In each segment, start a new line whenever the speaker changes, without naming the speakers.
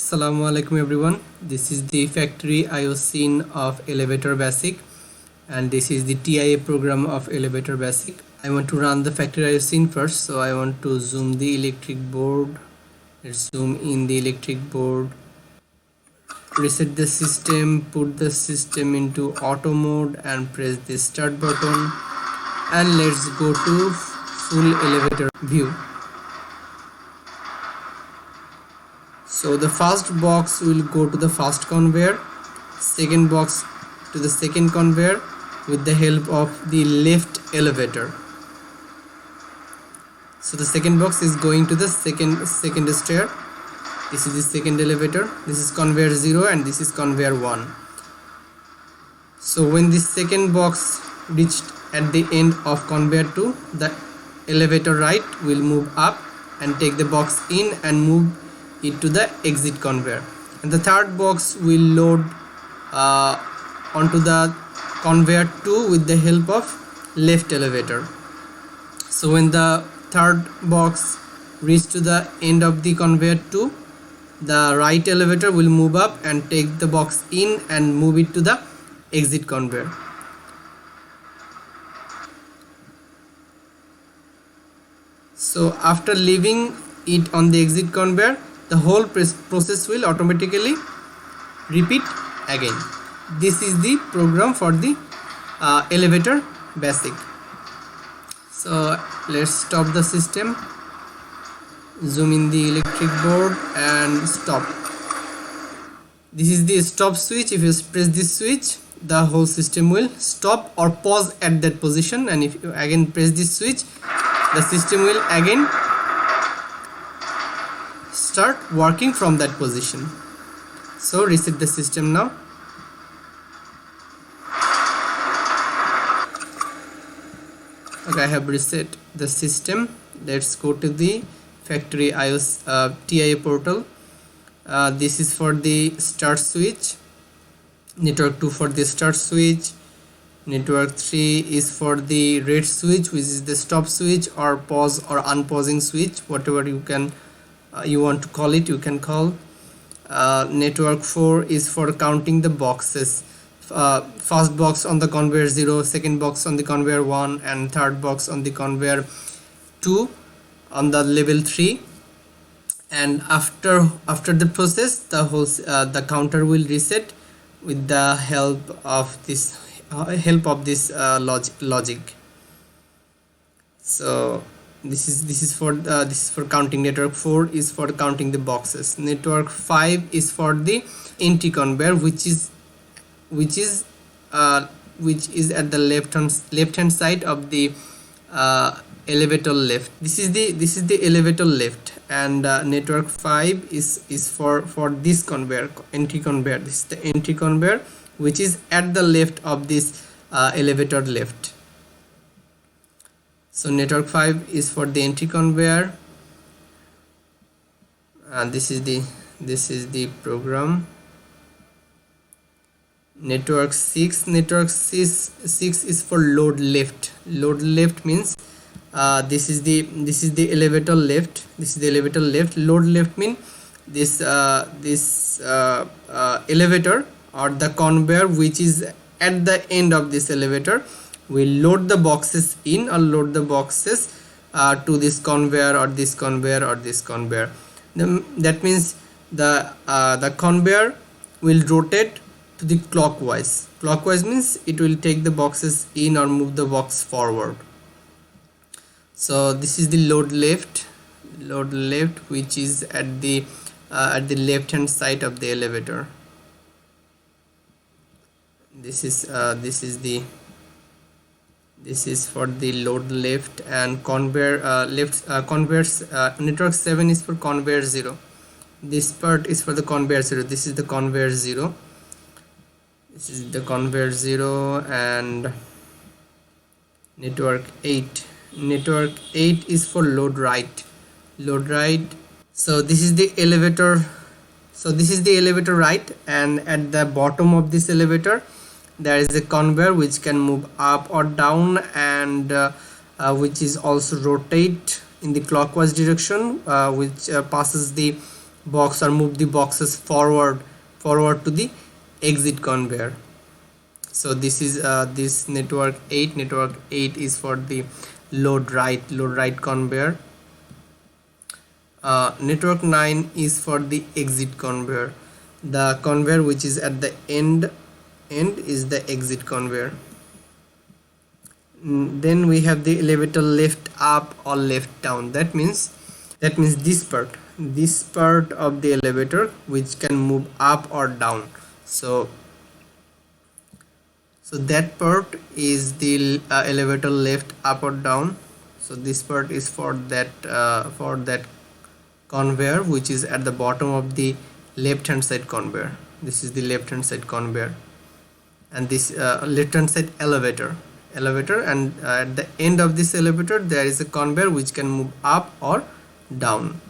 Assalamu alaikum everyone. This is the factory IO scene of Elevator Basic, and this is the TIA program of Elevator Basic. I want to run the factory IO scene first, so I want to zoom the electric board. Let's zoom in the electric board. Reset the system, put the system into auto mode and press the start button, and let's go to full elevator view. So the first box will go to the first conveyor, second box to the second conveyor with the help of the left elevator. So the second box is going to the second stair. This is the second elevator. This is conveyor 0 and this is conveyor 1. So when the second box reached at the end of conveyor 2, the elevator right will move up and take the box in and move it to the exit conveyor, and the third box will load onto the conveyor 2 with the help of left elevator. So when the third box reaches to the end of the conveyor 2, the right elevator will move up and take the box in and move it to the exit conveyor. So after leaving it on the exit conveyor, the whole process will automatically repeat again. This is the program for the elevator basic. So let's stop the system, zoom in the electric board and stop. This is the stop switch. If you press this switch, the whole system will stop or pause at that position, and if you again press this switch, the system will again start working from that position. So reset the system now. Okay, I have reset the system. Let's go to the factory iOS TIA portal. This is for the start switch, network 2 for the start switch, network 3 is for the red switch, which is the stop switch or pause or unpausing switch, whatever you can you want to call it, you can call. Network 4 is for counting the boxes, first box on the conveyor 0, second box on the conveyor 1, and third box on the conveyor 2 on the level 3. And after the process, the whole the counter will reset with the help of this logic. So this is for counting. Network 4 is for counting the boxes. Network 5 is for the entry conveyor, which is at the left hand side of the elevator left. This is the elevator left, and network 5 is for this conveyor, entry conveyor. This is the entry conveyor, which is at the left of this elevator left. So network 5 is for the entry conveyor, and this is the program. Network 6 is for load left. Load left means this is the elevator left. This is the elevator left. Load left means this elevator or the conveyor which is at the end of this elevator will load the boxes in or load the boxes to this conveyor or this conveyor or this conveyor. That means the conveyor will rotate to the clockwise. Clockwise means it will take the boxes in or move the box forward. So this is the load left, which is at the left hand side of the elevator. This is for the load left, and conveyor conveyors. Network 7 is for conveyor 0. This part is for the conveyor 0. This is the conveyor 0. This is the conveyor 0, and network 8. Network 8 is for load right. So this is the elevator. So this is the elevator right, and at the bottom of this elevator there is a conveyor which can move up or down, and which is also rotate in the clockwise direction, which passes the box or move the boxes forward to the exit conveyor. So this is this network 8 is for the load write conveyor. Network 9 is for the exit conveyor. The conveyor which is at the end is the exit conveyor. Then we have the elevator left up or left down. That means this part of the elevator which can move up or down. So that part is the elevator left up or down. So this part is for that conveyor which is at the bottom of the left hand side conveyor. This is the left hand side conveyor, and this left hand side elevator, and at the end of this elevator there is a conveyor which can move up or down.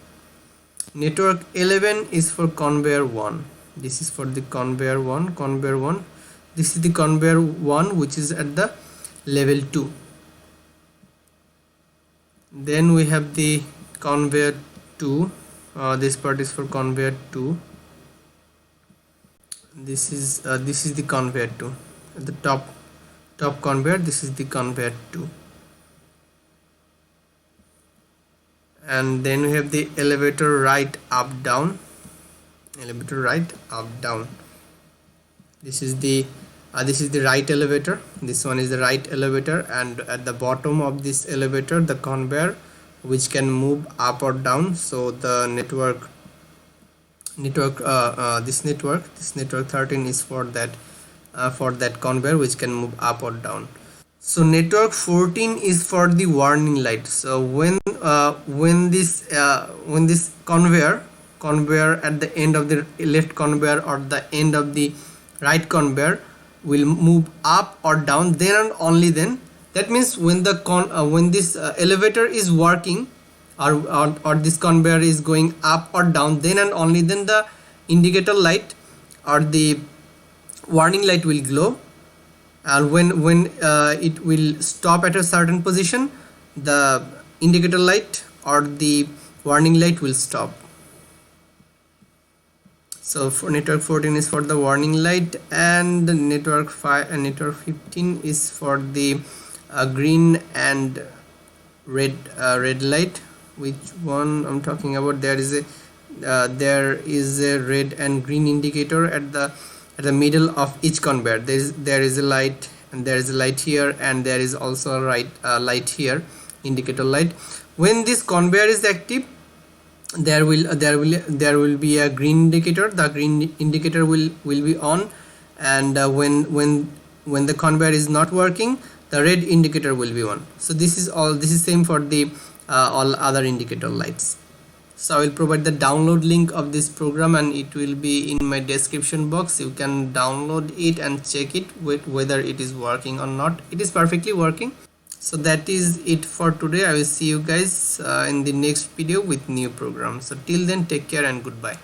Network 11 is for conveyor 1. This is for the conveyor 1. This is the conveyor 1 which is at the level 2. Then we have the conveyor 2. This part is for conveyor 2. This is the conveyor 2 at the top conveyor. This is the conveyor 2. And then we have the elevator right up down. This is the right elevator. This one is the right elevator, and at the bottom of this elevator the conveyor which can move up or down. So the network 13 is for that conveyor which can move up or down. So network 14 is for the warning light. So when this conveyor at the end of the left conveyor or the end of the right conveyor will move up or down, then and only then, that means when this elevator is working or this conveyor is going up or down, then and only then the indicator light or the warning light will glow. And when it will stop at a certain position, the indicator light or the warning light will stop. So for network 14 is for the warning light, and network 5 and network 15 is for the green and red light. Which one I'm talking about? There is a red and green indicator at the middle of each conveyor. There is a light, and there is a light here, and there is also a light here, indicator light. When this conveyor is active, there will be a green indicator. The green indicator will be on, and when the conveyor is not working, the red indicator will be on. So this is same for the all other indicator lights. So I will provide the download link of this program, and it will be in my description box. You can download it and check it with whether it is working or not. It is perfectly working. So that is it for today. I will see you guys in the next video with new program. So till then, take care and goodbye.